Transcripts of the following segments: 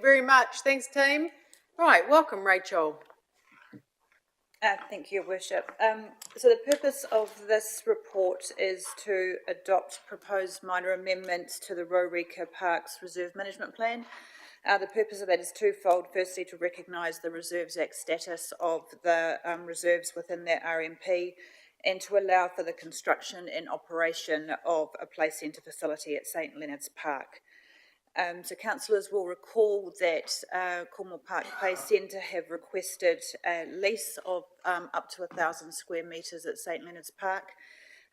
very much. Thanks, team. Right, welcome, Rachel. Thank you, Your Worship. So the purpose of this report is to adopt proposed minor amendments to the Rōrika Parks Reserve Management Plan. The purpose of that is twofold. Firstly, to recognise the Reserves Act status of the reserves within that RMP, and to allow for the construction and operation of a play centre facility at St Leonard's Park. So councillors will recall that Cornwall Park Play Centre have requested a lease of up to 1,000 square metres at St Leonard's Park,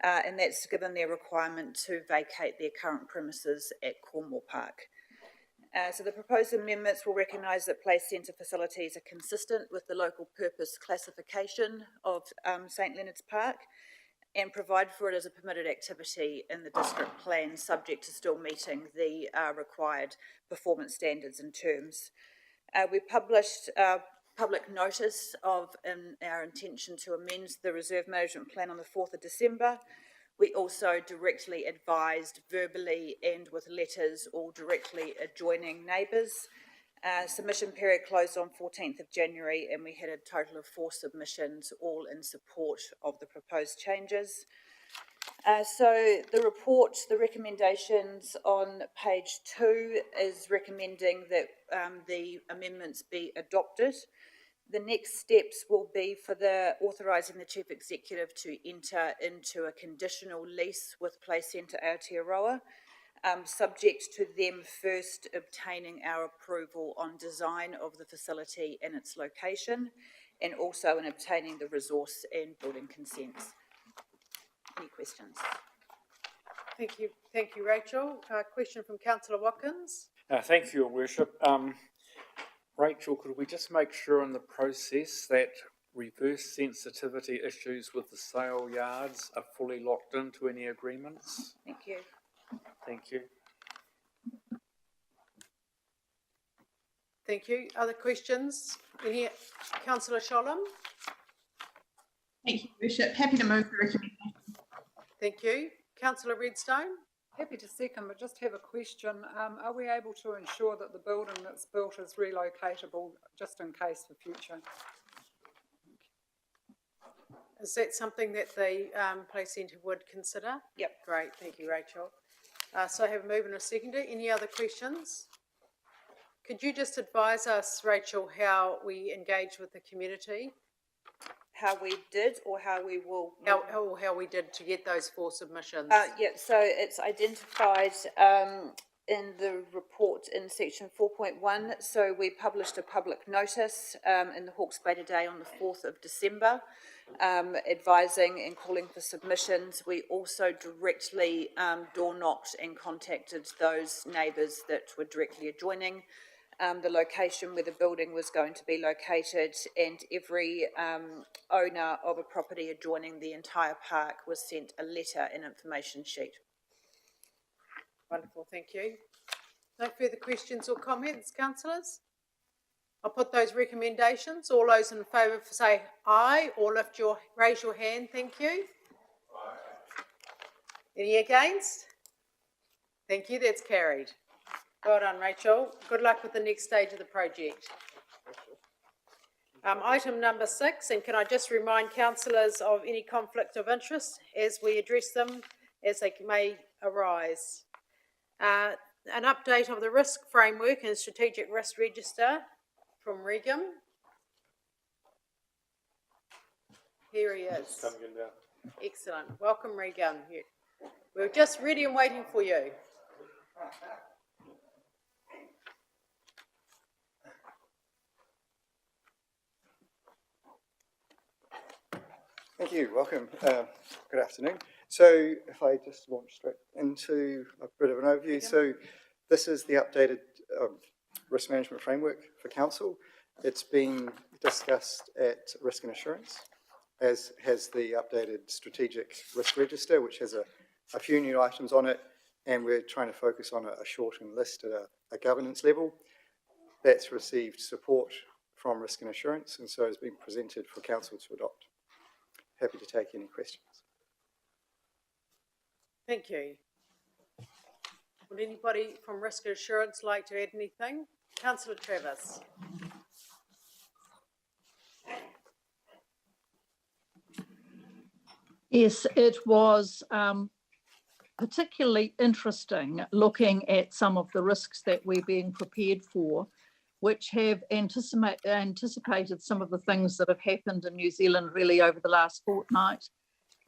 and that's given their requirement to vacate their current premises at Cornwall Park. So the proposed amendments will recognise that play centre facilities are consistent with the local purpose classification of St Leonard's Park, and provide for it as a permitted activity in the district plan, subject to still meeting the required performance standards and terms. We published public notice of our intention to amend the reserve management plan on the 4th of December. We also directly advised verbally and with letters all directly adjoining neighbours. Submission period closed on 14th of January, and we had a total of 4 submissions, all in support of the proposed changes. So the report, the recommendations on page 2 is recommending that the amendments be adopted. The next steps will be for the authorising the Chief Executive to enter into a conditional lease with Play Centre Aotearoa, subject to them first obtaining our approval on design of the facility and its location, and also in obtaining the resource and building consents. Any questions? Thank you, Rachel. Question from Councillor Watkins. Thank you, Your Worship. Rachel, could we just make sure in the process that reverse sensitivity issues with the sale yards are fully locked into any agreements? Thank you. Thank you. Thank you. Other questions? Any? Councillor Sholem. Thank you, Worship. Happy to move the recommendation. Thank you. Councillor Redstone. Happy to second, but just have a question. Are we able to ensure that the building that's built is relocatable, just in case for future? Is that something that the Play Centre would consider? Yep. Great. Thank you, Rachel. So I have a move and a seconder. Any other questions? Could you just advise us, Rachel, how we engage with the community? How we did, or how we will? How we did to get those 4 submissions? Yeah, so it's identified in the report in section 4.1. So we published a public notice in the Hawke's Bay Today on the 4th of December, advising and calling for submissions. We also directly door knocked and contacted those neighbours that were directly adjoining the location where the building was going to be located, and every owner of a property adjoining the entire park was sent a letter and information sheet. Wonderful, thank you. No further questions or comments, councillors? I'll put those recommendations. All those in favour say aye, or raise your hand. Thank you. Aye. Any against? Thank you, that's carried. Well done, Rachel. Good luck with the next stage of the project. Item number 6, and can I just remind councillors of any conflict of interest as we address them as they may arise. An update of the risk framework and strategic risk register from Regan. Here he is. Excellent. Welcome, Regan. We're just ready and waiting for you. Thank you. Welcome. Good afternoon. So if I just launch straight into a bit of an overview. So this is the updated risk management framework for council. It's been discussed at Risk and Assurance, as has the updated strategic risk register, which has a few new items on it, and we're trying to focus on a shortened list at a governance level. That's received support from Risk and Assurance, and so has been presented for council to adopt. Happy to take any questions. Thank you. Would anybody from Risk Assurance like to add anything? Councillor Travis. Yes, it was particularly interesting looking at some of the risks that we're being prepared for, which have anticipated some of the things that have happened in New Zealand really over the last fortnight.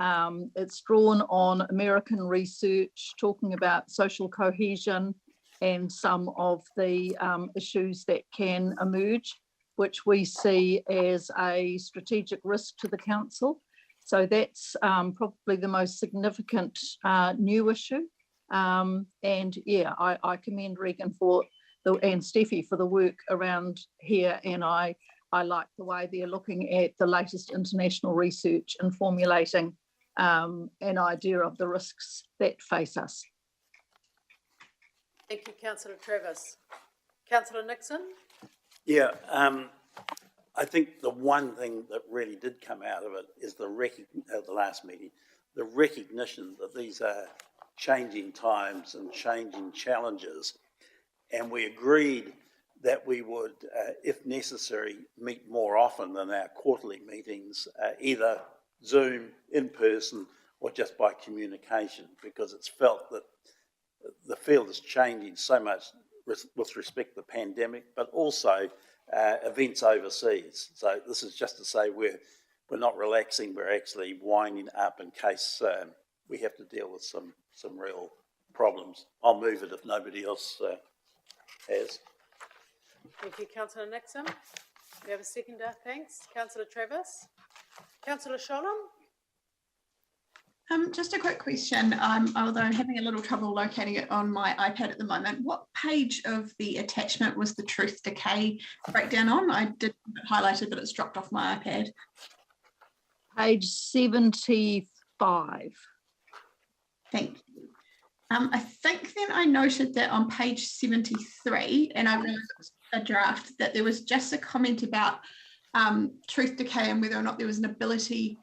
It's drawn on American research talking about social cohesion and some of the issues that can emerge, which we see as a strategic risk to the council. So that's probably the most significant new issue. And yeah, I commend Regan and Steffi for the work around here. And I like the way they're looking at the latest international research and formulating an idea of the risks that face us. Thank you, Councillor Travis. Councillor Nixon? Yeah, I think the one thing that really did come out of it is the last meeting, the recognition that these are changing times and changing challenges. And we agreed that we would, if necessary, meet more often than our quarterly meetings, either Zoom, in person, or just by communication, because it's felt that the field is changing so much with respect to the pandemic, but also events overseas. So this is just to say we're not relaxing, we're actually winding up in case we have to deal with some real problems. I'll move it if nobody else has. Thank you, Councillor Nixon. We have a seconder, thanks. Councillor Travis. Councillor Sholem? Just a quick question, although I'm having a little trouble locating it on my iPad at the moment. What page of the attachment was the truth decay breakdown on? I did have it highlighted, but it's dropped off my iPad. Page 75. Thank you. I think then I noted that on page 73, and I realized it was a draft, that there was just a comment about truth decay and whether or not there was an ability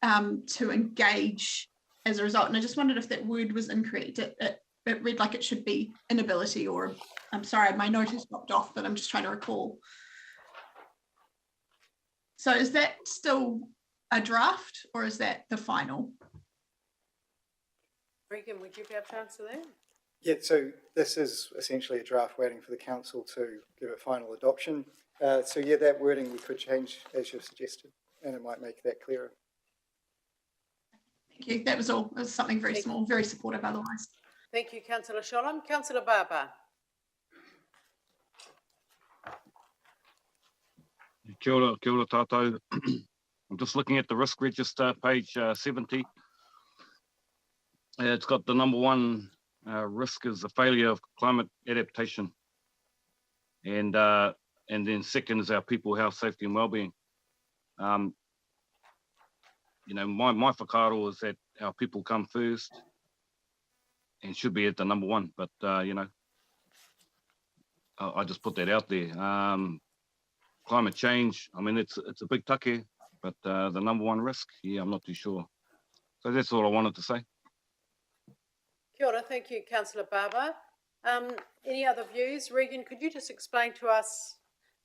to engage as a result. And I just wondered if that word was incorrect. It read like it should be inability, or I'm sorry, my note has dropped off, but I'm just trying to recall. So is that still a draft or is that the final? Regan, would you be able to answer that? Yeah, so this is essentially a draft waiting for the council to give it final adoption. So yeah, that wording we could change as you've suggested, and it might make that clearer. Thank you. That was all. It was something very small, very supportive otherwise. Thank you, Councillor Sholem. Councillor Barber? Kia ora tātou. I'm just looking at the risk register, page 70. It's got the number one risk is the failure of climate adaptation. And then second is our people, health, safety and wellbeing. You know, my whakaaro is that our people come first and should be at the number one, but you know, I just put that out there. Climate change, I mean, it's a big take, but the number one risk, yeah, I'm not too sure. So that's all I wanted to say. Kia ora, thank you, Councillor Barber. Any other views? Regan, could you just explain to us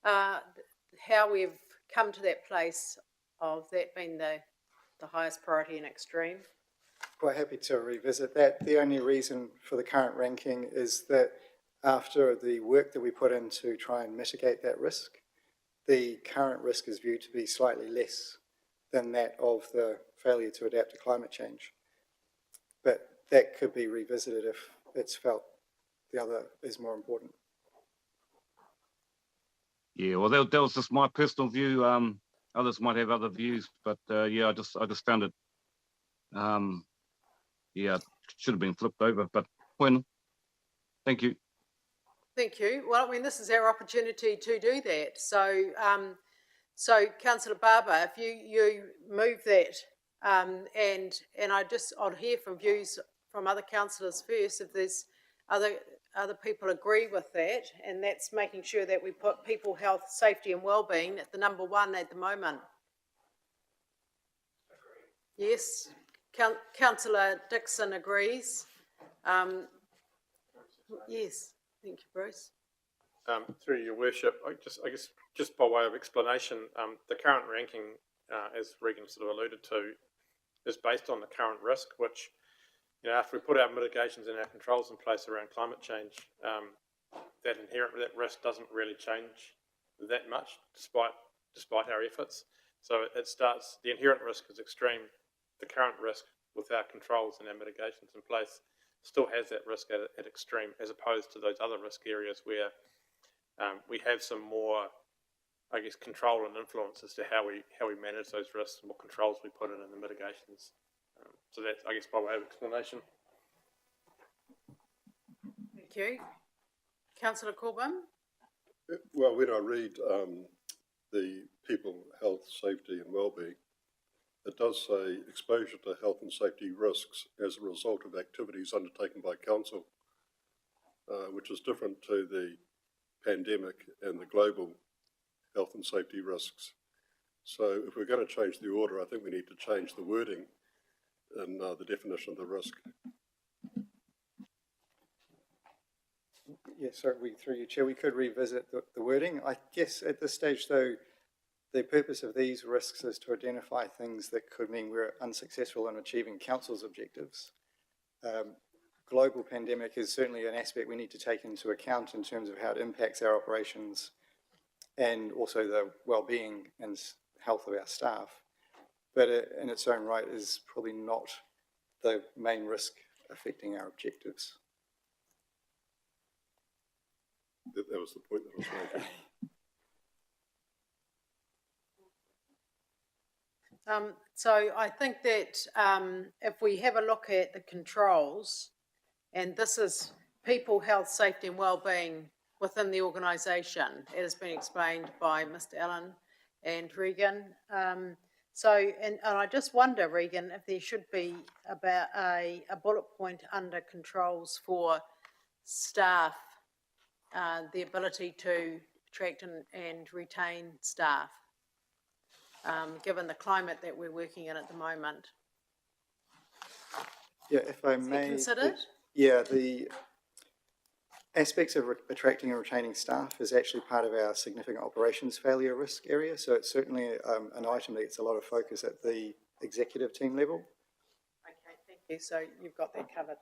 how we've come to that place of that being the highest priority and extreme? Quite happy to revisit that. The only reason for the current ranking is that after the work that we put in to try and mitigate that risk, the current risk is viewed to be slightly less than that of the failure to adapt to climate change. But that could be revisited if it's felt the other is more important. Yeah, well, that was just my personal view. Others might have other views, but yeah, I just found it. Yeah, it should have been flipped over, but bueno. Thank you. Thank you. Well, I mean, this is our opportunity to do that. So, so Councillor Barber, if you move that, and I'll hear from views from other councillors first, if there's other people agree with that, and that's making sure that we put people, health, safety and wellbeing at the number one at the moment. Yes, Councillor Dixon agrees. Yes, thank you, Bruce. Through your worship, I guess, just by way of explanation, the current ranking, as Regan sort of alluded to, is based on the current risk, which, you know, after we put our mitigations and our controls in place around climate change, that risk doesn't really change that much, despite our efforts. So it starts, the inherent risk is extreme. The current risk with our controls and our mitigations in place still has that risk at extreme, as opposed to those other risk areas where we have some more, I guess, control and influence as to how we manage those risks and what controls we put in the mitigations. So that's, I guess, by way of explanation. Thank you. Councillor Corbyn? Well, when I read the people, health, safety and wellbeing, it does say exposure to health and safety risks as a result of activities undertaken by council, which is different to the pandemic and the global health and safety risks. So if we're going to change the order, I think we need to change the wording in the definition of the risk. Yeah, sorry, through you, Chair, we could revisit the wording. I guess at this stage, though, the purpose of these risks is to identify things that could mean we're unsuccessful in achieving council's objectives. Global pandemic is certainly an aspect we need to take into account in terms of how it impacts our operations and also the well-being and health of our staff. But in its own right is probably not the main risk affecting our objectives. That was the point that I was making. So I think that if we have a look at the controls, and this is people, health, safety and wellbeing within the organisation, it has been explained by Mr. Allen and Regan. And I just wonder, Regan, if there should be about a bullet point under controls for staff, the ability to attract and retain staff, given the climate that we're working in at the moment. Yeah, if I Is it may. considered? Yeah, the aspects of attracting and retaining staff is actually part of our significant operations failure risk area. So it's certainly an item that gets a lot of focus at the executive team level. Okay, thank you. So you've got that covered.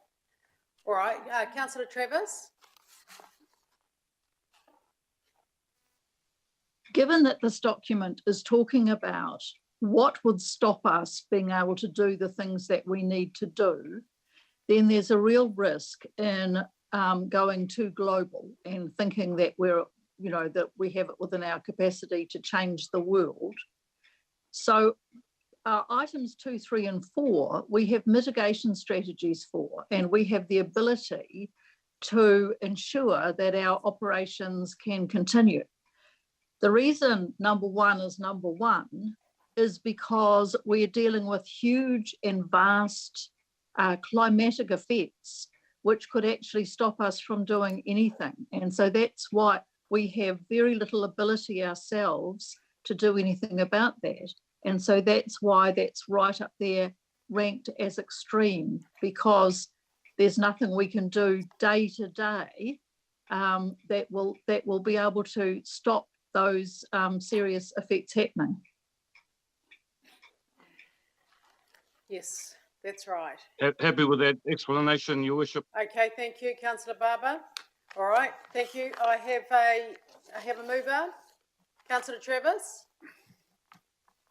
All right, Councillor Travers? Given that this document is talking about what would stop us being able to do the things that we need to do, then there's a real risk in going too global and thinking that that we have it within our capacity to change the world. So items 2, 3 and 4, we have mitigation strategies for, and we have the ability to ensure that our operations can continue. The reason number one is because we're dealing with huge and vast climatic effects, which could actually stop us from doing anything. And so that's why we have very little ability ourselves to do anything about that. And so that's why that's right up there ranked as extreme, because there's nothing we can do day to day that will be able to stop those serious effects happening. Yes, that's right. Happy with that explanation, Your Worship? Okay, thank you, Councillor Barber. All right, thank you. I have a mover. Councillor Travers?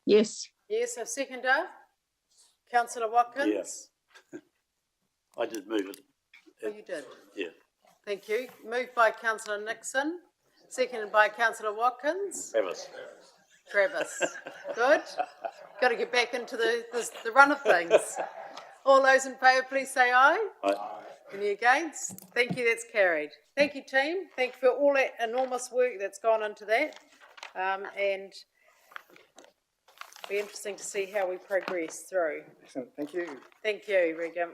Yes. Yes, a seconder. Councillor Watkins? Yeah. I did move it. Oh, you did? Yeah. Thank you. Moved by Councillor Nixon, seconded by Councillor Watkins. Travis. Good. Got to get back into the run of things. All those in favour, please say aye. Aye. Any against? Thank you, that's carried. Thank you, team. Thank you for all that enormous work that's gone into that. And it'll be interesting to see how we progress through. Excellent, thank you. Thank you, Regan.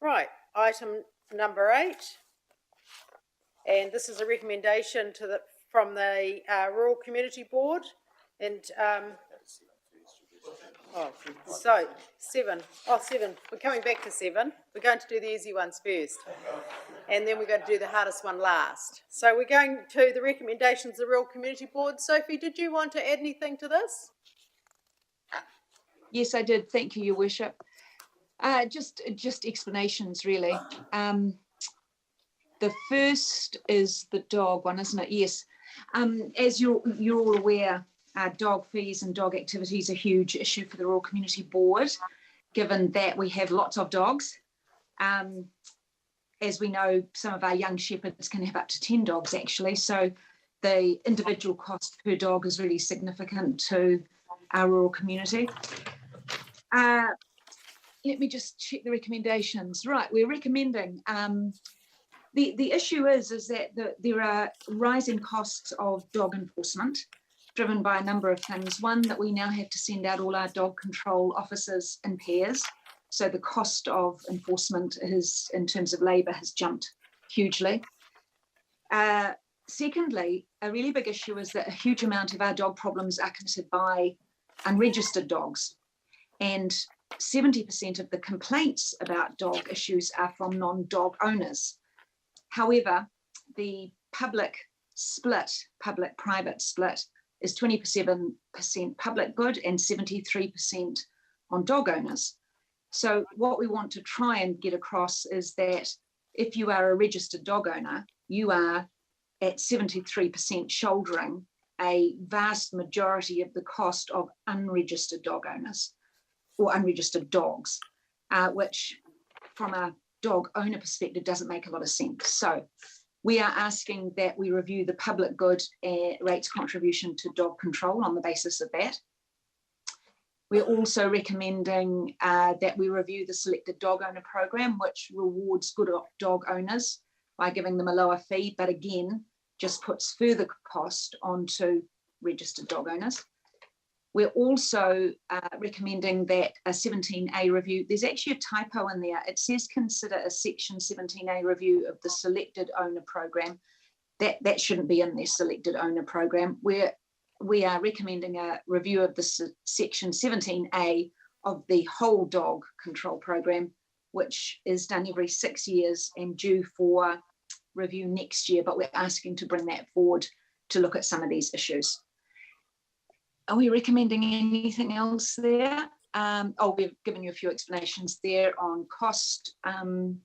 Right, item number 8. And this is a recommendation from the Rural Community Board. And Oh, so, 7. Oh, 7. We're coming back to 7. We're going to do the easy ones first. And then we're going to do the hardest one last. So we're going to the recommendations of the Rural Community Board. Sophie, did you want to add anything to this? Yes, I did. Thank you, Your Worship. Just explanations, really. The first is the dog one, isn't it? Yes. As you're all aware, dog fees and dog activities are a huge issue for the Rural Community Board, given that we have lots of dogs. As we know, some of our young shepherds can have up to 10 dogs, actually. So the individual cost per dog is really significant to our rural community. Let me just check the recommendations. Right, we're recommending, the issue is that there are rising costs of dog enforcement driven by a number of things. One, that we now have to send out all our dog control officers in pairs. So the cost of enforcement is, in terms of labour, has jumped hugely. Secondly, a really big issue is that a huge amount of our dog problems are committed by unregistered dogs. And 70% of the complaints about dog issues are from non-dog owners. However, the public-private split is 27% public good and 73% on dog owners. So what we want to try and get across is that if you are a registered dog owner, you are at 73% shouldering a vast majority of the cost of unregistered dog owners or unregistered dogs, which from a dog owner perspective doesn't make a lot of sense. So we are asking that we review the public good rates contribution to dog control on the basis of that. We're also recommending that we review the selected dog owner program, which rewards good dog owners by giving them a lower fee, but again, just puts further cost onto registered dog owners. We're also recommending that a 17A review, there's actually a typo in there. It says consider a section 17A review of the selected owner program. That shouldn't be in their selected owner program. We are recommending a review of the section 17A of the whole dog control program, which is done every 6 years and due for review next year, but we're asking to bring that forward to look at some of these issues. Are we recommending anything else there? We've given you a few explanations there on cost, on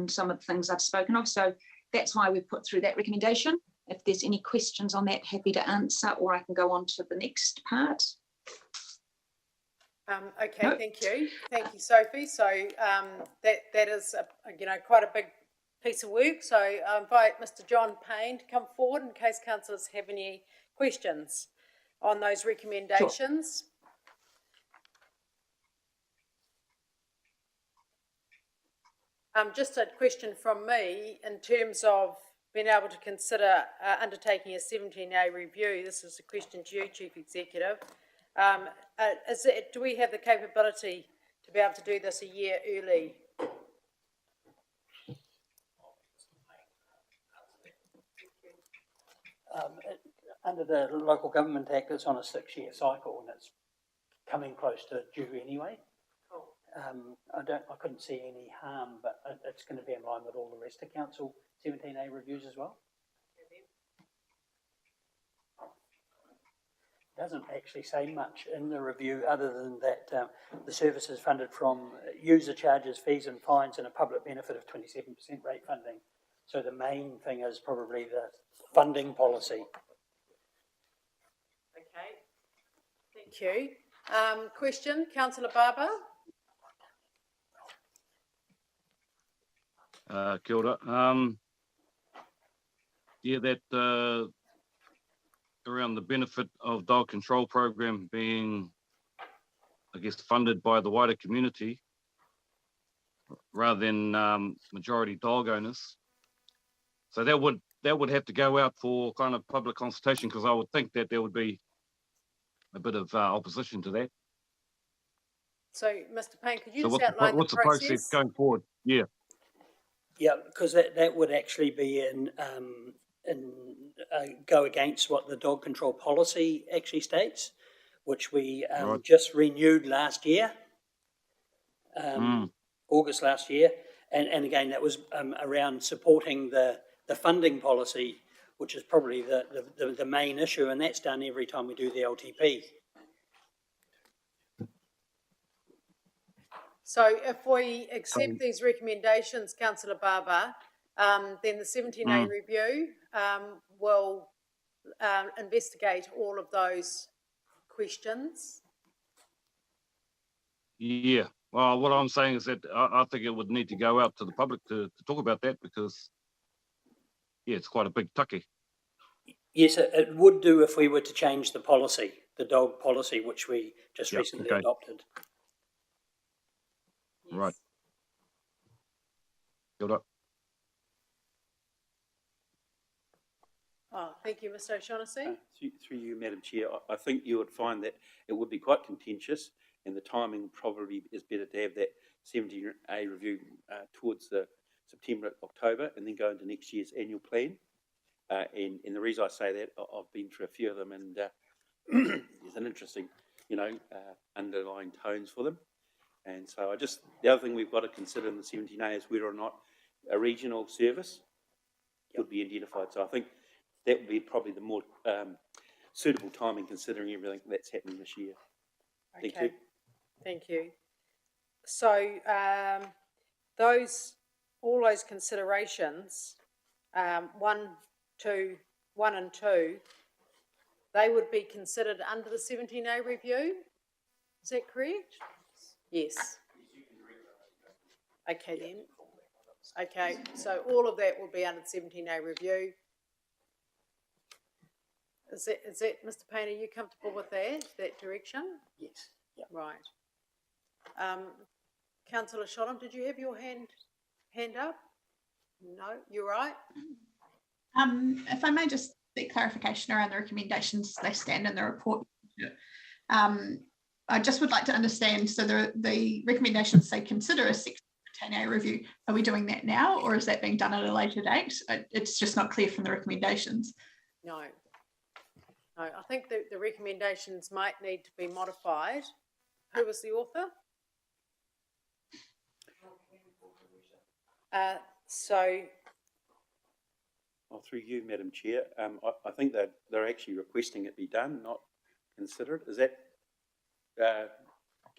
some of the things I've spoken of. So that's why we've put through that recommendation. If there's any questions on that, happy to answer, or I can go on to the next part. Okay, nope. Thank you, Sophie. So that is quite a big piece of work. So I invite Mr. John Payne to come forward in case councillors have any questions on those recommendations. Sure. Just a question from me in terms of being able to consider undertaking a 17A review. This is a question to you, Chief Executive. Do we have the capability to be able to do this a year early? Under the Local Government Act, it's on a 6-year cycle, and it's coming close to due anyway. Cool. I couldn't see any harm, but it's going to be in line with all the rest of council 17A reviews as well. It doesn't actually say much in the review other than that the service is funded from user charges, fees and fines, and a public benefit of 27% rate funding. So the main thing is probably the funding policy. Okay, thank you. Question, Councillor Barber. Kia ora. Around the benefit of dog control program being, I guess, funded by the wider community rather than majority dog owners. So that would have to go out for kind of public consultation, because I would think that there would be a bit of opposition to that. So, Mr. Payne, could you just outline what's the process going forward? Yeah. Yeah, because that would actually be go against what the dog control policy actually states, which we Right. just renewed last year, August last year. And again, that was around supporting the funding policy, which is probably the main issue, and that's done every time we do the LTP. So if we accept these recommendations, councillor Barber, then the 17A review will investigate all of those questions. Yeah, well, what I'm saying is that I think it would need to go out to the public to talk about that because, yeah, it's quite a big tucky. Yes, it would do if we were to change the policy, the dog policy, which we just recently adopted. Right. Good up. Oh, thank you, Mr. O'Shaughnessy. Through you, Madam Chair, I think you would find that it would be quite contentious, and the timing probably is better to have that 17A review towards the September, October, and then go into next year's annual plan. And the reason I say that, I've been through a few of them, and there's an interesting, underlying tones for them. And so the other thing we've got to consider in the 17A is whether or not a regional service would be identified. So I think that would be probably the more suitable timing considering everything that's happening this year. Thank you. Thank you. So all those considerations, 1 and 2, they would be considered under the 17A review. Is that correct? Yes. Okay then. Okay, so all of that will be under the 17A review. Is that, Mr. Payne, are you comfortable with that direction? Yes. Yep. Right. Councillor Sholham, did you have your hand up? No, you're right. If I may just seek clarification around the recommendations, they stand in the report. I just would like to understand, so the recommendations say consider a Section 17A review. Are we doing that now, or is that being done at a later date? It's just not clear from the recommendations. No, I think the recommendations might need to be modified. Who was the author? Well, through you, Madam Chair, I think that they're actually requesting it be done, not considered. Is that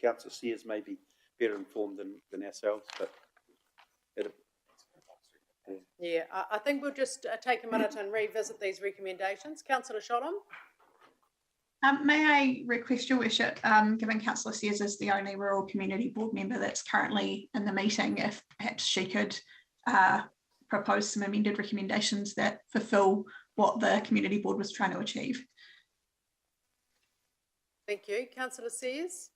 Councillor Sears may be better informed than ourselves, but yeah, I think we'll just take a minute and revisit these recommendations. Councillor Sholham? May I request, Your Worship, given Councillor Sears is the only Rural Community Board member that's currently in the meeting, if perhaps she could propose some amended recommendations that fulfil what the Community Board was trying to achieve. Thank you. Councillor Sears?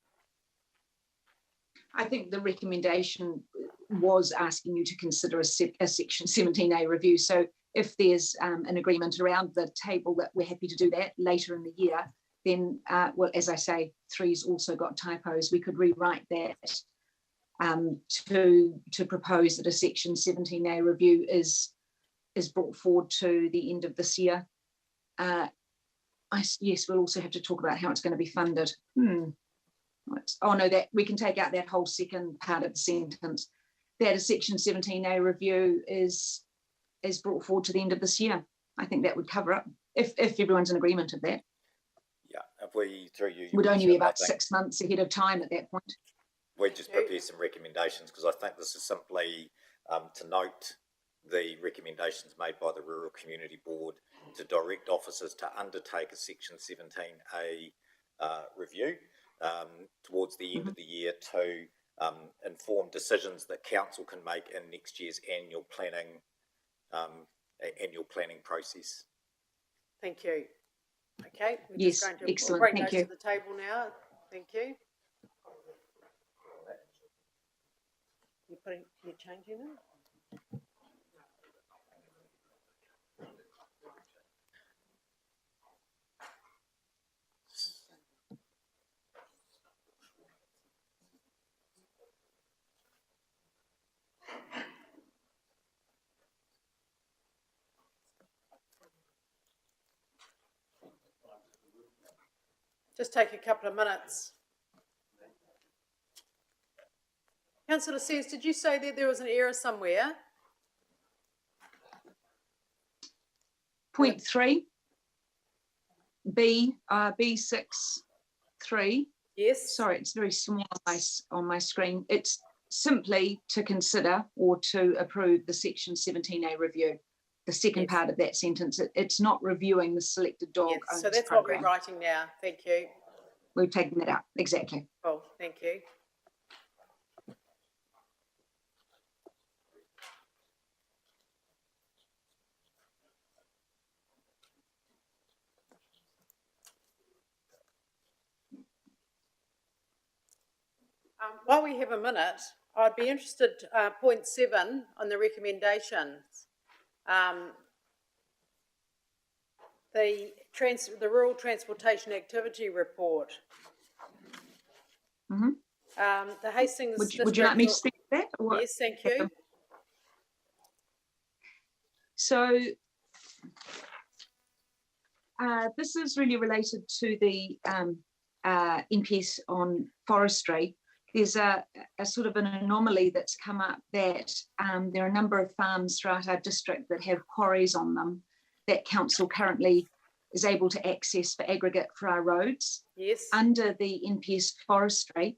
I think the recommendation was asking you to consider a Section 17A review. So if there's an agreement around the table that we're happy to do that later in the year, then, well, as I say, 3's also got typos. We could rewrite that to propose that a Section 17A review is brought forward to the end of this year. Yes, we'll also have to talk about how it's going to be funded. Oh no, that we can take out that whole second part of the sentence. That a Section 17A review is brought forward to the end of this year. I think that would cover it if everyone's in agreement of that. Yeah, if we through you would only be about 6 months ahead of time at that point. We just prepare some recommendations because I think this is simply to note the recommendations made by the Rural Community Board to direct officers to undertake a Section 17A review towards the end of the year to inform decisions that council can make in next year's annual planning process. Thank you. Okay, we're yes, just going to excellent. bring Thank those you. to the table now. Thank you. You're changing them? Just take a couple of minutes. Councillor Sears, did you say that there was an error somewhere? Point 3, B6(3). Yes. Sorry, it's very small on my screen. It's simply to consider or to approve the section 17A review. The second part of that sentence, it's not reviewing the selected dog Yes, owners so that's program. what we're writing now. Thank you. We've taken that out, exactly. Cool, thank you. While we have a minute, I'd be interested, point 7 on the recommendations. The Rural Transportation Activity Report. The Hastings Would you like me to speak to that? Or what? Yes, thank you. So this is really related to the NPS on forestry. There's a sort of an anomaly that's come up that there are a number of farms throughout our district that have quarries on them that council currently is able to access for aggregate for our roads. Yes. Under the NPS forestry,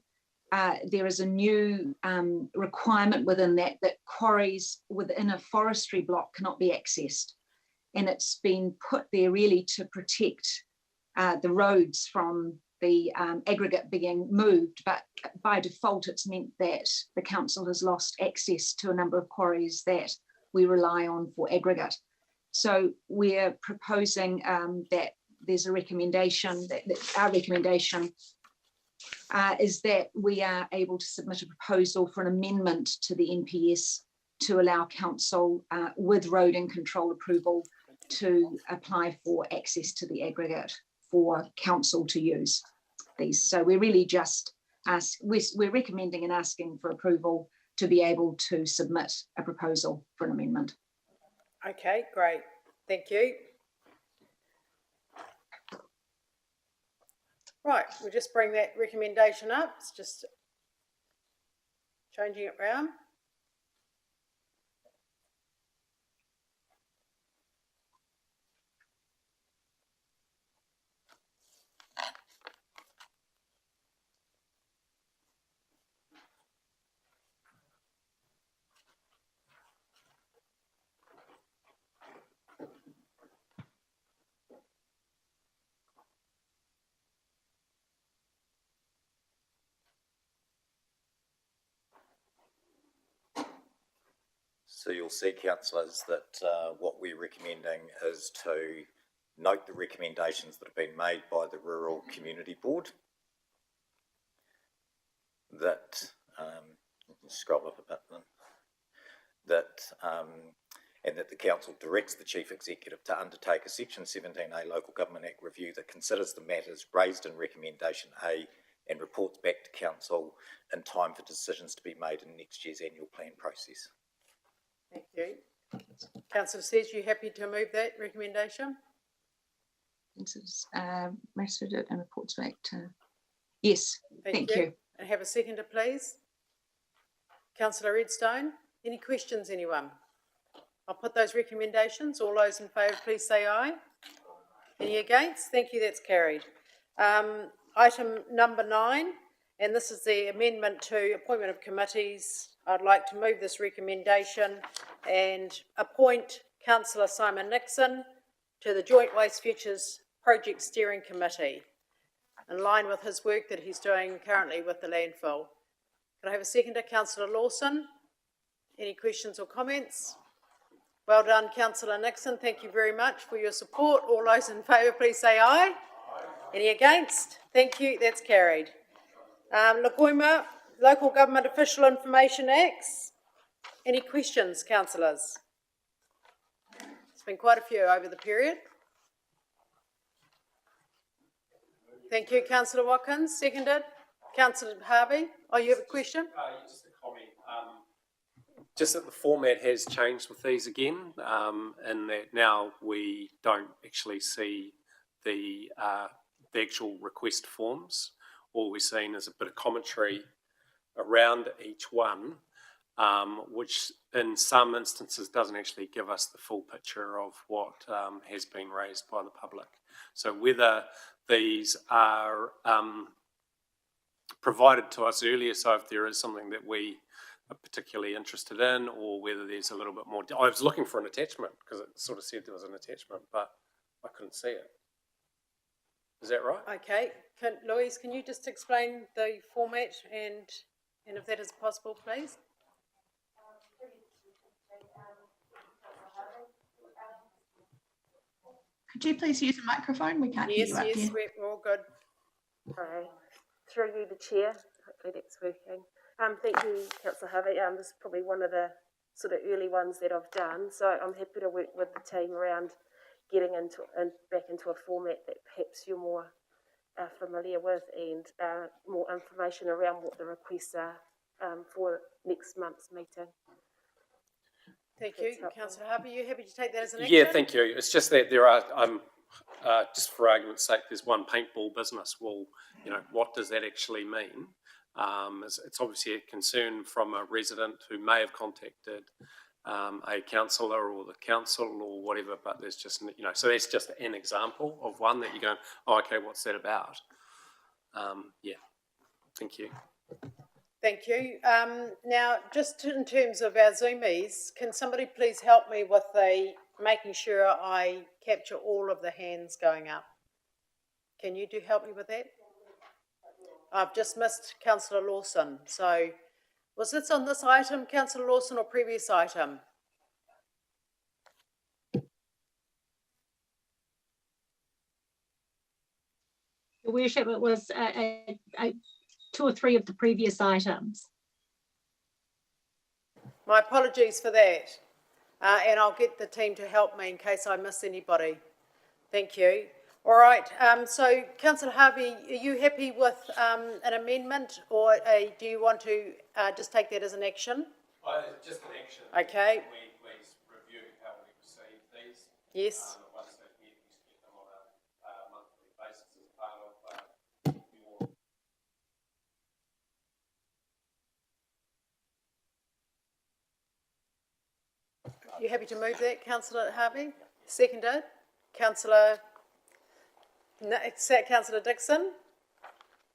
there is a new requirement within that quarries within a forestry block cannot be accessed. And it's been put there really to protect the roads from the aggregate being moved, but by default it's meant that the council has lost access to a number of quarries that we rely on for aggregate. So we're proposing that there's a recommendation, that our recommendation is that we are able to submit a proposal for an amendment to the NPS to allow council with road and control approval to apply for access to the aggregate for council to use these. So we're really just we're recommending and asking for approval to be able to submit a proposal for an amendment. Okay, great. Thank you. Right, we'll just bring that recommendation up. It's just changing it round. So you'll see, councillors, that what we're recommending is to note the recommendations that have been made by the Rural Community Board. That, scroll up a bit then, and that the council directs the chief executive to undertake a section 17A Local Government Act review that considers the matters raised in recommendation A and reports back to council in time for decisions to be made in next year's annual plan process. Thank you. Councillor Sears, you happy to move that recommendation? Mastered it and reports back to. Yes, thank you. And have a seconder, please. Councillor Redstone, any questions, anyone? I'll put those recommendations. All those in favour, please say aye. Any against? Thank you, that's carried. Item number 9, and this is the amendment to appointment of committees. I'd like to move this recommendation and appoint Councillor Simon Nixon to the Joint Waste Futures Project Steering Committee, in line with his work that he's doing currently with the landfill. Can I have a seconder? Councillor Lawson. Any questions or comments? Well done, Councillor Nixon. Thank you very much for your support. All those in favour, please say aye. Any against? Thank you, that's carried. Lagoima, Local Government Official Information Acts. Any questions, councillors? There's been quite a few over the period. Thank you, Councillor Watkins. Seconded. Councillor Harvey. Oh, you have a question? Just a comment. Just that the format has changed with these again, and that now we don't actually see the the actual request forms. All we're seeing is a bit of commentary around each one, which in some instances doesn't actually give us the full picture of what has been raised by the public. So whether these are provided to us earlier, so if there is something that we are particularly interested in, or whether there's a little bit more. I was looking for an attachment because it sort of said there was an attachment, but I couldn't see it. Is that right? Okay, Louise, can you just explain the format and if that is possible, please? Could you please use a microphone? We can't hear you up Yes, here. we're all good. Sorry. Through you, the chair. Hopefully that's working. Thank you, Councillor Harvey. This is probably one of the sort of early ones that I've done. So I'm happy to work with the team around getting back into a format that perhaps you're more familiar with, and more information around what the requests are for next month's meeting. Thank you. Councillor Harvey, are you happy to take that as an action? Yeah, thank you. It's just that there are, just for argument's sake, there's one paintball business. Well, you know, what does that actually mean? It's obviously a concern from a resident who may have contacted a councillor or the council or whatever, but there's just, you know, so that's just an example of one that you're going, oh, okay, what's that about? Yeah, thank you. Thank you. Now, just in terms of our Zoomies, can somebody please help me with making sure I capture all of the hands going up? Can you help me with that? I've just missed Councillor Lawson. So, was this on this item, Councillor Lawson, or previous item? Your Worship, it was 2 or 3 of the previous items. My apologies for that. And I'll get the team to help me in case I miss anybody. Thank you. All right. So, Councillor Harvey, are you happy with an amendment, or do you want to just take that as an action? Just an action. Okay. We please review how we receive these. Yes. Once they're here, we just get them on a monthly basis as part of your. You happy to move that, Councillor Harvey? Seconded. Councillor Dixon.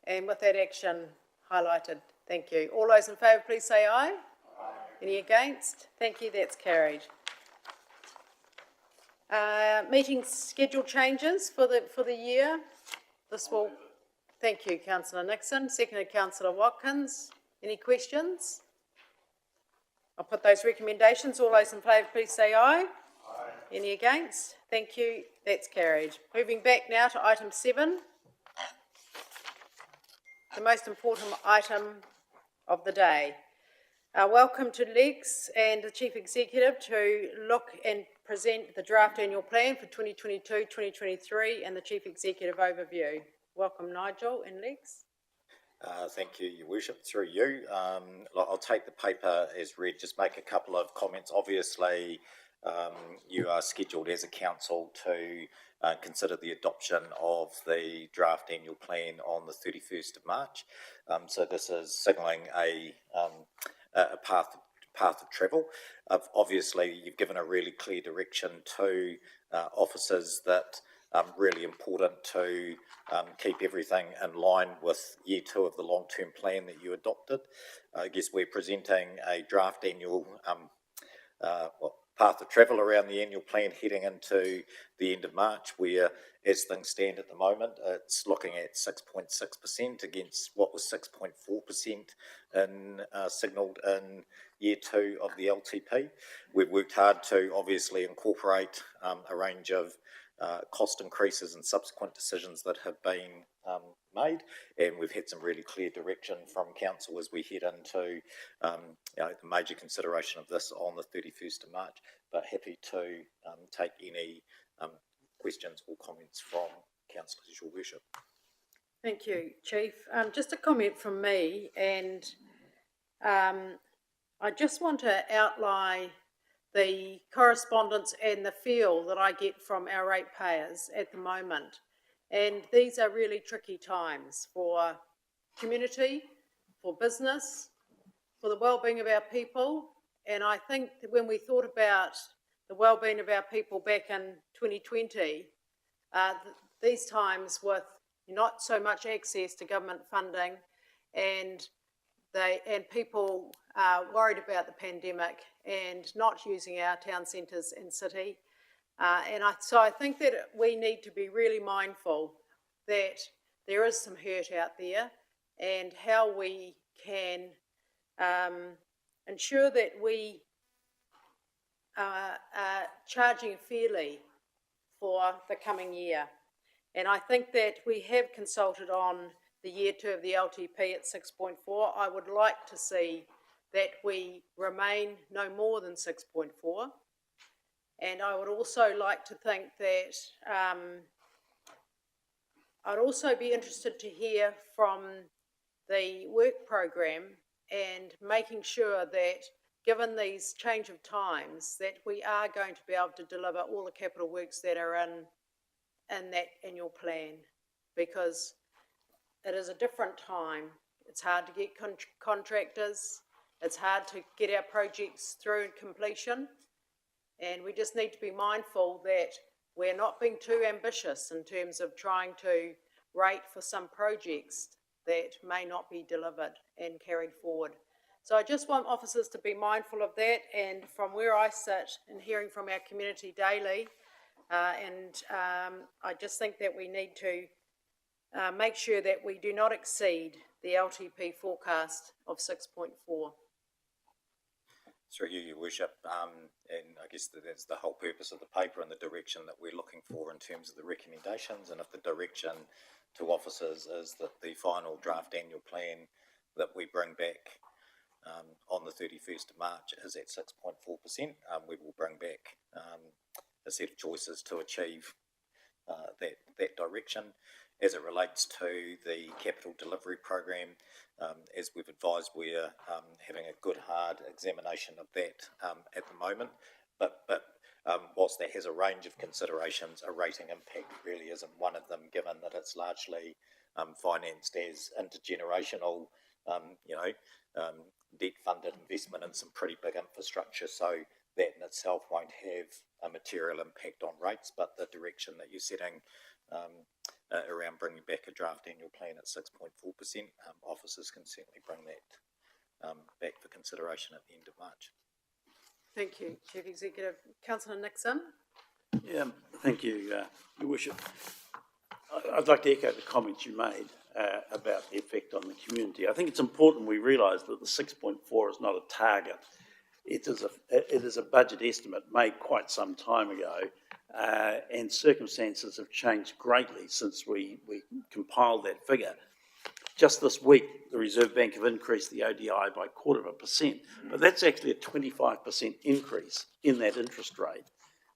And with that action highlighted. Thank you. All those in favour, please say aye. Aye. Any against? Thank you. That's carried. Meeting schedule changes for the year. This will. Thank you, Councillor Nixon. Seconded, Councillor Watkins. Any questions? I'll put those recommendations. All those in favour, please say aye. Aye. Any against? Thank you. That's carried. Moving back now to item 7. The most important item of the day. Welcome to Lex and the Chief Executive to look and present the draft annual plan for 2022-2023 and the Chief Executive overview. Welcome, Nigel and Lex. Thank you, Your Worship. Through you. I'll take the paper as read, just make a couple of comments. Obviously, you are scheduled as a council to consider the adoption of the draft annual plan on the 31st of March. So this is signalling a path of travel. Obviously, you've given a really clear direction to officers that really important to keep everything in line with year 2 of the long-term plan that you adopted. I guess we're presenting a draft annual path of travel around the annual plan heading into the end of March, where, as things stand at the moment, it's looking at 6.6% against what was 6.4% signalled in year 2 of the LTP. We've worked hard to obviously incorporate a range of cost increases and subsequent decisions that have been made, and we've had some really clear direction from council as we head into the major consideration of this on the 31st of March, but happy to take any questions or comments from councillors, Your Worship. Thank you, Chief. Just a comment from me, and I just want to outline the correspondence and the feel that I get from our ratepayers at the moment. And these are really tricky times for community, for business, for the well-being of our people. And I think that when we thought about the well-being of our people back in 2020, these times with not so much access to government funding and people worried about the pandemic and not using our town centres and city. So I think that we need to be really mindful that there is some hurt out there and how we can ensure that we are charging fairly for the coming year. And I think that we have consulted on the year 2 of the LTP at 6.4. I would like to see that we remain no more than 6.4. And I would also like to think that I'd also be interested to hear from the work program and making sure that given these change of times that we are going to be able to deliver all the capital works that are in that annual plan, because it is a different time. It's hard to get contractors. It's hard to get our projects through completion. And we just need to be mindful that we're not being too ambitious in terms of trying to rate for some projects that may not be delivered and carried forward. So I just want officers to be mindful of that. And from where I sit and hearing from our community daily, I just think that we need to make sure that we do not exceed the LTP forecast of 6.4. Through you, Your Worship, and I guess that's the whole purpose of the paper and the direction that we're looking for in terms of the recommendations. And if the direction to officers is that the final draft annual plan that we bring back on the 31st of March is at 6.4%, we will bring back a set of choices to achieve that direction. As it relates to the capital delivery program, as we've advised, we're having a good hard examination of that at the moment. But whilst that has a range of considerations, a rating impact really isn't one of them, given that it's largely financed as intergenerational, debt-funded investment in some pretty big infrastructure. So that in itself won't have a material impact on rates, but the direction that you're setting around bringing back a draft annual plan at 6.4%, officers can certainly bring that back for consideration at the end of March. Thank you, Chief Executive. Councillor Nixon. Yeah, thank you, Your Worship. I'd like to echo the comments you made about the effect on the community. I think it's important we realise that the 6.4 is not a target. It is a budget estimate made quite some time ago, and circumstances have changed greatly since we compiled that figure. Just this week, the Reserve Bank have increased the ODI by 0.25%, but that's actually a 25% increase in that interest rate,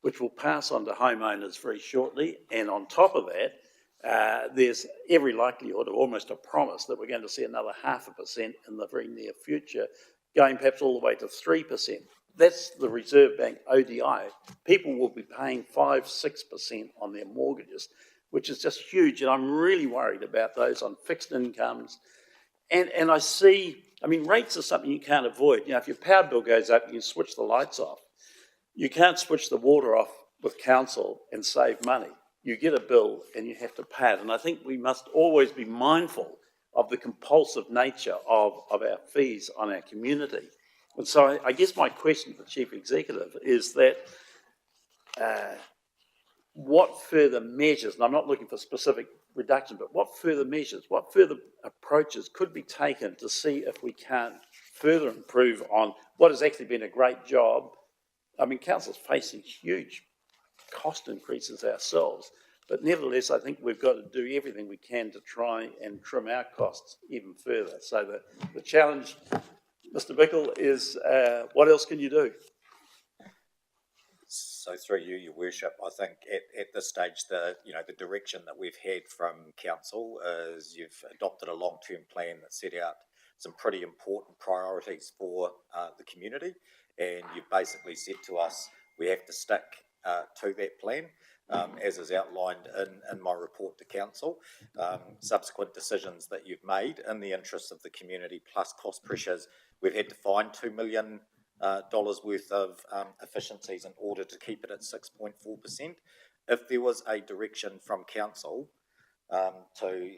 which will pass on to homeowners very shortly. And on top of that, there's every likelihood, or almost a promise, that we're going to see another 0.5% in the very near future, going perhaps all the way to 3%. That's the Reserve Bank ODI. People will be paying 5-6% on their mortgages, which is just huge. And I'm really worried about those on fixed incomes. And I see, rates are something you can't avoid. If your power bill goes up, you can switch the lights off. You can't switch the water off with council and save money. You get a bill and you have to pay it. And I think we must always be mindful of the compulsive nature of our fees on our community. And so I guess my question to the Chief Executive is that what further measures, and I'm not looking for specific reduction, but what further measures, what further approaches could be taken to see if we can't further improve on what has actually been a great job? Council's facing huge cost increases ourselves, but nevertheless, I think we've got to do everything we can to try and trim our costs even further. So the challenge, Mr. Bickle, is what else can you do? So through you, Your Worship, I think at this stage, the direction that we've had from council is you've adopted a long-term plan that set out some pretty important priorities for the community, and you've basically said to us we have to stick to that plan. as is outlined in my report to council. Subsequent decisions that you've made in the interests of the community plus cost pressures, we've had to find $2 million worth of efficiencies in order to keep it at 6.4%. If there was a direction from council to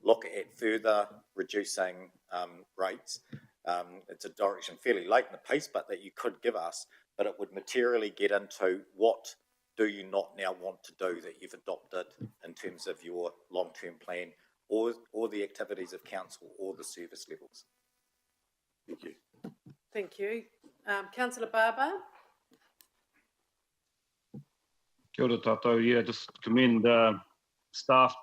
look at further reducing rates, it's a direction fairly late in the piece, but that you could give us, but it would materially get into what do you not now want to do that you've adopted in terms of your long-term plan or the activities of council or the service levels. Thank you. Thank you. Councillor Barber? Kia ora tātou. Yeah, just commend staff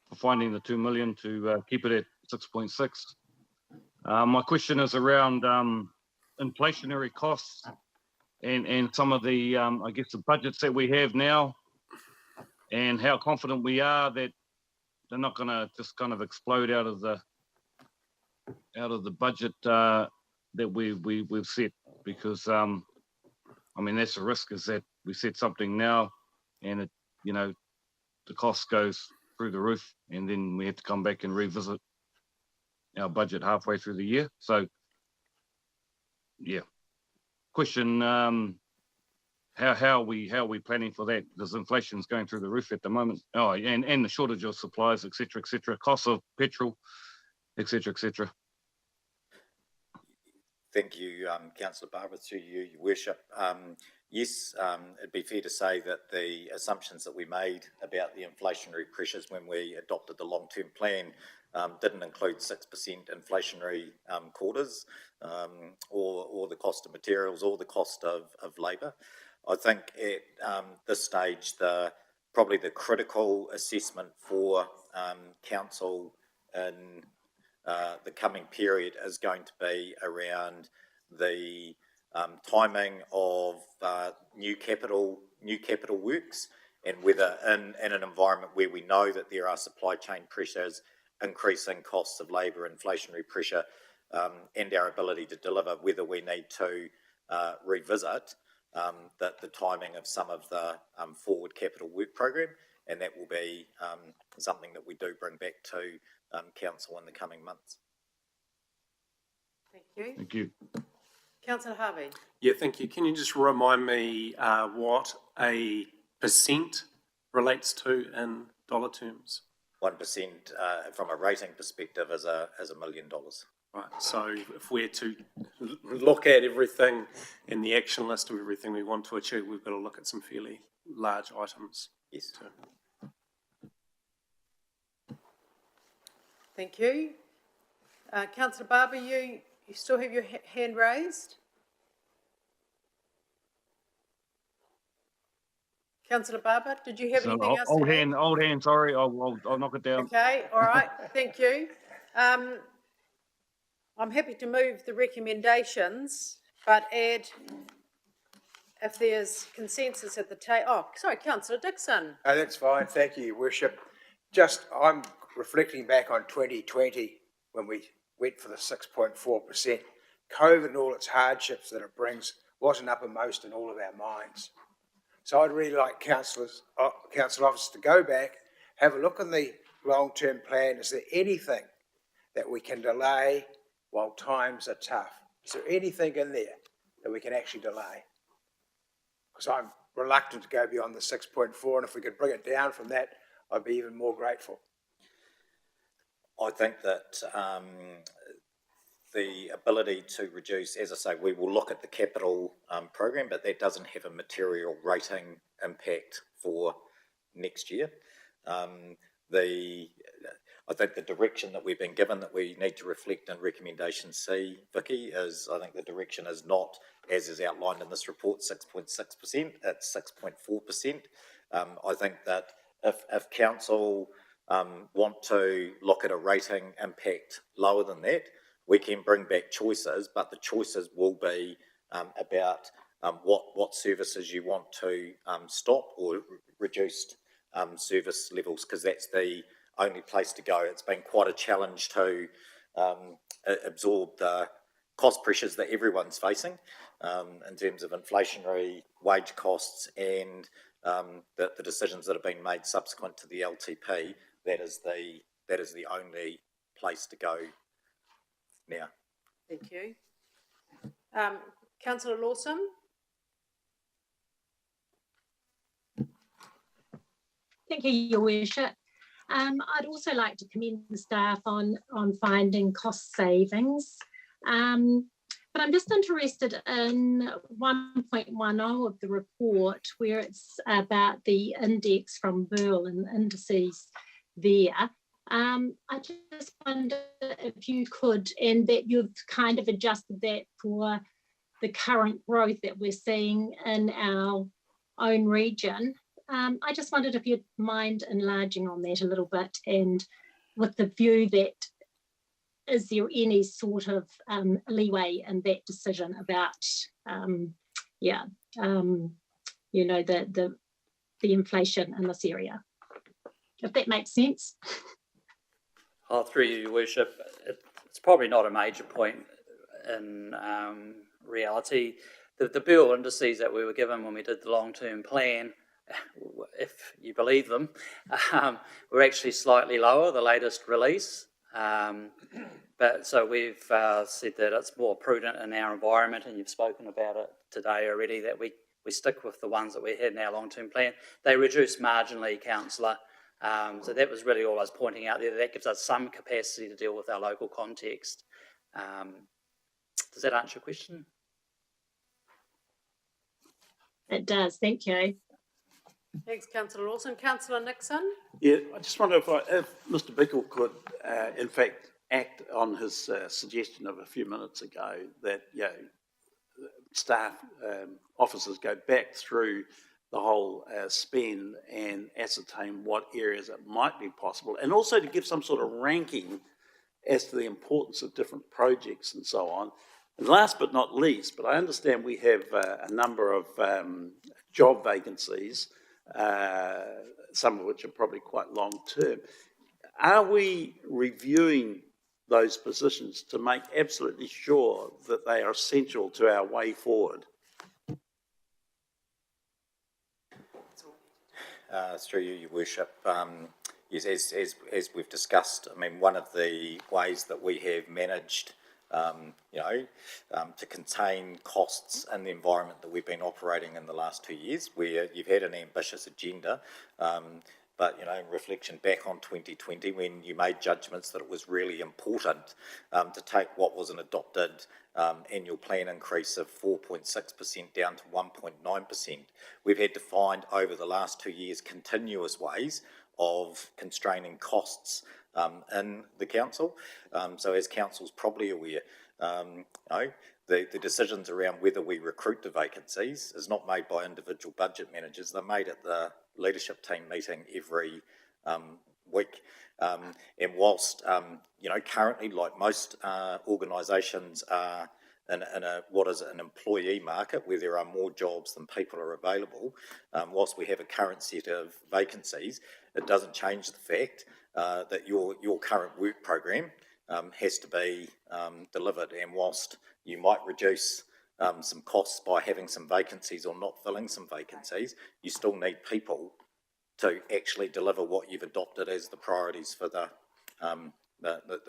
for finding the 2 million to keep it at 6.6. My question is around inflationary costs and some of the, I guess, the budgets that we have now, and how confident we are that they're not going to just kind of explode out of the budget that we've set, because I mean, that's the risk, is that we set something now and it, you know, the cost goes through the roof, and then we have to come back and revisit our budget halfway through the year. So yeah, question, how are we planning for that? Because inflation's going through the roof at the moment. Oh, and the shortage of supplies, et cetera, cost of petrol, et cetera. Thank you, Councillor Barber, through you, Your Worship. Yes, it'd be fair to say that the assumptions that we made about the inflationary pressures when we adopted the long-term plan didn't include 6% inflationary quarters, or the cost of materials, or the cost of labour. I think at this stage, probably the critical assessment for council in the coming period is going to be around the timing of new capital works, and whether in an environment where we know that there are supply chain pressures, increasing costs of labour, inflationary pressure, and our ability to deliver, whether we need to revisit the timing of some of the forward capital work program, and that will be something that we do bring back to council in the coming months. Thank you. Thank you. Councillor Harvey? Yeah, thank you. Can you just remind me what a percent relates to in dollar terms? 1% from a rating perspective is $1 million. Right, so if we're to look at everything in the action list of everything we want to achieve, we've got to look at some fairly large items. Yes. Thank you. Councillor Barber, you still have your hand raised? Councillor Barber, did you have So, anything else to add? old hand, sorry, I'll knock it down. Okay, all right, thank you. I'm happy to move the recommendations, but add, if there's consensus at the table. Oh, sorry, Councillor Dixon. Oh, that's fine, thank you, Your Worship. I'm reflecting back on 2020 when we went for the 6.4%. COVID and all its hardships that it brings wasn't uppermost in all of our minds. So I'd really like council officers to go back, have a look in the long-term plan. Is there anything that we can delay while times are tough? Is there anything in there that we can actually delay? Because I'm reluctant to go beyond the 6.4, and if we could bring it down from that, I'd be even more grateful. I think that the ability to reduce, as I say, we will look at the capital program, but that doesn't have a material rating impact for next year. I think the direction that we've been given that we need to reflect in recommendation C, Vicky, is I think the direction is not, as is outlined in this report, 6.6%, it's 6.4%. I think that if council want to look at a rating impact lower than that, we can bring back choices, but the choices will be about what services you want to stop or reduced service levels, because that's the only place to go. It's been quite a challenge to absorb the cost pressures that everyone's facing in terms of inflationary wage costs and the decisions that have been made subsequent to the LTP, that is the only place to go now. Thank you. Councillor Lawson? Thank you, Your Worship. I'd also like to commend the staff on finding cost savings. But I'm just interested in 1.10 of the report, where it's about the index from Burl and indices there. I just wonder if you could, and that you've kind of adjusted that for the current growth that we're seeing in our own region. I just wondered if you'd mind enlarging on that a little bit, and with the view that, is there any sort of leeway in that decision about, you know, the inflation in this area, if that makes sense? Oh, through you, Your Worship, it's probably not a major point in reality. The Burl indices that we were given when we did the long-term plan, if you believe them, were actually slightly lower, the latest release. But so we've said that it's more prudent in our environment, and you've spoken about it today already, that we stick with the ones that we had in our long-term plan. They reduce marginally, Councillor. So that was really all I was pointing out there. That gives us some capacity to deal with our local context. Does that answer your question? It does, thank you. Thanks, Councillor Lawson. Councillor Nixon? Yeah, I just wonder if Mr. Bickle could, in fact, act on his suggestion of a few minutes ago that, staff officers go back through the whole spend and ascertain what areas it might be possible, and also to give some sort of ranking as to the importance of different projects and so on. And last but not least, but I understand we have a number of job vacancies, some of which are probably quite long term. Are we reviewing those positions to make absolutely sure that they are essential to our way forward? Through you, Your Worship. Yes, as we've discussed, I mean, one of the ways that we have managed, to contain costs in the environment that we've been operating in the last 2 years, where you've had an ambitious agenda, but, in reflection back on 2020, when you made judgments that it was really important to take what was an adopted annual plan increase of 4.6% down to 1.9%, we've had to find over the last 2 years continuous ways of constraining costs in the council. So as council's probably aware, the decisions around whether we recruit the vacancies is not made by individual budget managers. They're made at the leadership team meeting every week. And whilst, currently, like most organisations are in what is an employee market where there are more jobs than people are available, whilst we have a current set of vacancies, it doesn't change the fact that your current work program has to be delivered. And whilst you might reduce some costs by having some vacancies or not filling some vacancies, you still need people to actually deliver what you've adopted as the priorities for the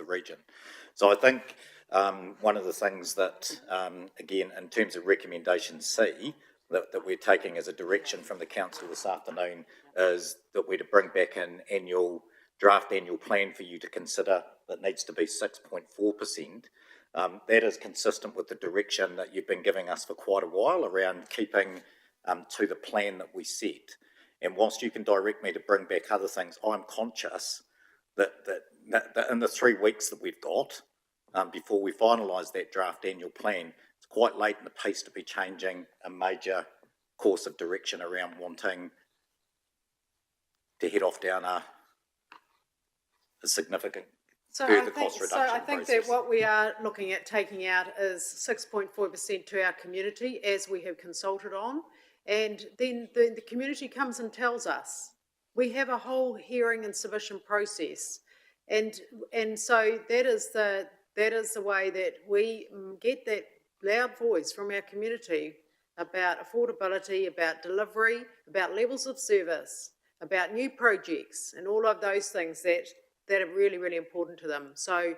region. So I think one of the things that, again, in terms of recommendation C, that we're taking as a direction from the council this afternoon is that we're to bring back an draft annual plan for you to consider that needs to be 6.4%. That is consistent with the direction that you've been giving us for quite a while around keeping to the plan that we set. And whilst you can direct me to bring back other things, I'm conscious that in the 3 weeks that we've got before we finalise that draft annual plan, it's quite late in the piece to be changing a major course of direction around wanting to head off down a significant further cost reduction So I think process. that what we are looking at taking out is 6.4% to our community, as we have consulted on, and then the community comes and tells us. We have a whole hearing and submission process, and so that is the way that we get that loud voice from our community about affordability, about delivery, about levels of service, about new projects, and all of those things that are really, really important to them. So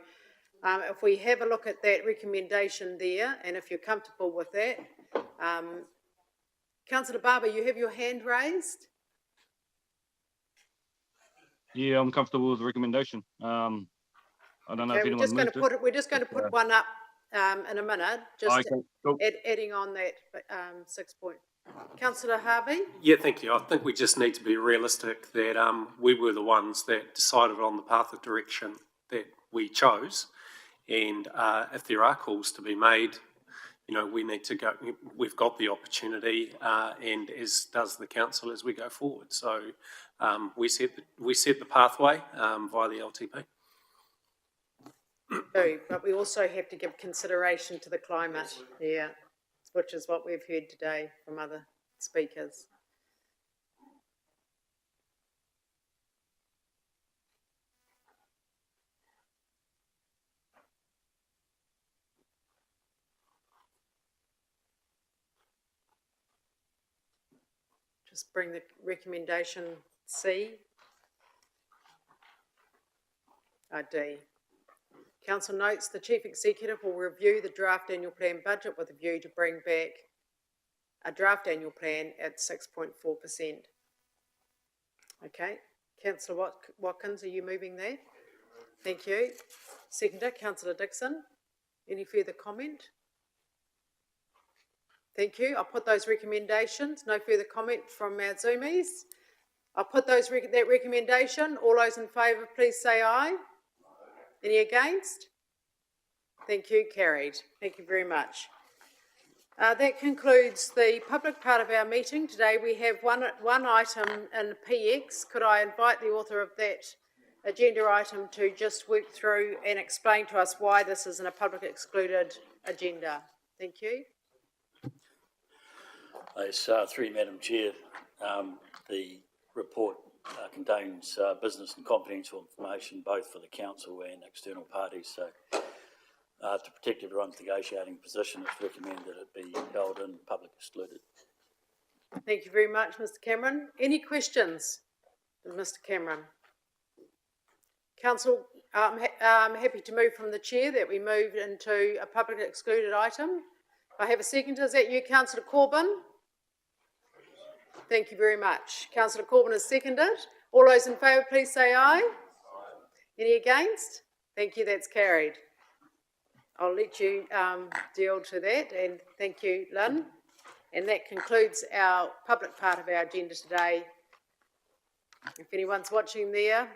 if we have a look at that recommendation there, and if you're comfortable with that, Councillor Barber, you have your hand raised. Yeah, I'm comfortable with the recommendation. I don't know if Okay, anyone moved it. we're just going to put one up in a minute, just Okay, cool. adding on that 6 point. Councillor Harvey? Yeah, thank you. I think we just need to be realistic that we were the ones that decided on the path of direction that we chose. And if there are calls to be made, you know, we need to go, we've got the opportunity and as does the council as we go forward. So we set the pathway via the LTP. But we also have to give consideration to the climate, yeah, which is what we've heard today from other speakers. Just bring the recommendation C. D. Council notes the Chief Executive will review the draft annual plan budget with a view to bring back a draft annual plan at 6.4%. Okay, Councillor Watkins, are you moving that? Thank you. Seconder, Councillor Dixon. Any further comment? Thank you. I'll put those recommendations. No further comment from our Zoomies. I'll put that recommendation. All those in favour, please say aye. Any against? Thank you, carried. Thank you very much. That concludes the public part of our meeting. Today we have one item in PX. Could I invite the author of that agenda item to just work through and explain to us why this is in a public excluded agenda? Thank you. It's through you, Madam Chair. The report contains business and confidential information both for the council and external parties. So to protect everyone's negotiating position, it's recommended it be held in public excluded. Thank you very much, Mr. Cameron. Any questions of Mr. Cameron? Council, I'm happy to move from the chair that we move into a public excluded item. I have a seconder. Is that you, Councillor Corbyn? Thank you very much. Councillor Corbyn is seconded. All those in favour, please say aye. Any against? Thank you, that's carried. I'll let you deal to that, and thank you, Lynn. And that concludes our public part of our agenda today. If anyone's watching there,